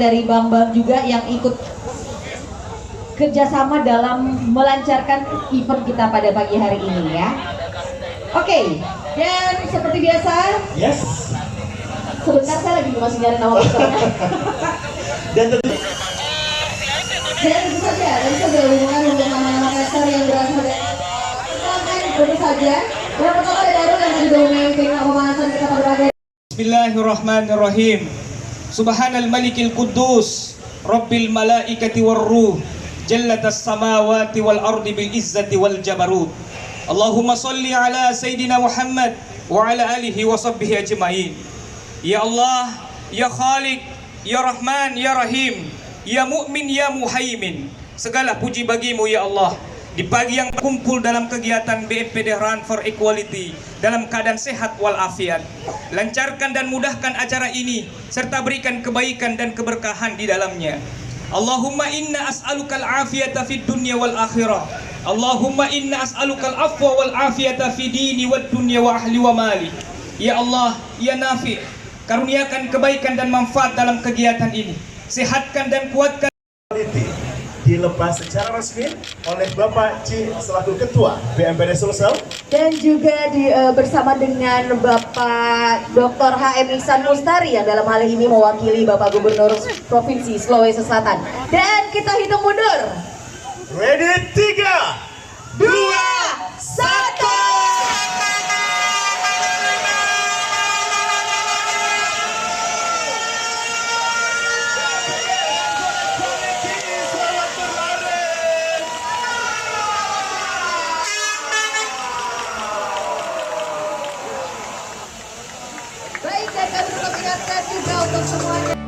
dari bank-bank juga yang ikut kerjasama dalam melancarkan event kita pada pagi hari ini ya. Oke, dan seperti biasa, Yes. sebentar saya lagi masih nyari nama besarnya. Dan tentu Tentu saja, tentu berhubungan untuk nama-nama karakter yang berasal dari tentu saja. Yang pertama ada Darul yang juga memimpin pemanasan kita pada pagi. Bismillahirrahmanirrahim. Subhanal malikil quddus Rabbil malaikati warruh Jallatas samawati wal ardi bil izzati wal jabarut. Allahumma salli ala Sayyidina Muhammad wa ala alihi wa sahbihi ajma'in. Ya Allah, Ya Khaliq, Ya Rahman, Ya Rahim, Ya Mu'min, Ya Muhaimin. Segala puji bagimu ya Allah. Di pagi yang berkumpul dalam kegiatan BMPD Run for Equality dalam keadaan sehat walafiat. Lancarkan dan mudahkan acara ini serta berikan kebaikan dan keberkahan di dalamnya. Allahumma inna as'alukal afiyata fid dunya wal akhirah. Allahumma inna as'alukal afwa wal afiyata fid dini wad dunya wa ahli wa mali. Ya Allah, ya Nafi, karuniakan kebaikan dan manfaat dalam kegiatan ini. Sehatkan dan kuatkan. dilepas secara resmi oleh Bapak Ci selaku Ketua BMPD Sulsel Dan juga bersama dengan Bapak Dr. HM Ihsan Mustari yang dalam hal ini mewakili Bapak Gubernur Provinsi Sulawesi Selatan. Dan kita hitung mundur. ready 3, 2, 1. Baik, dan kami mengingatkan juga untuk semuanya.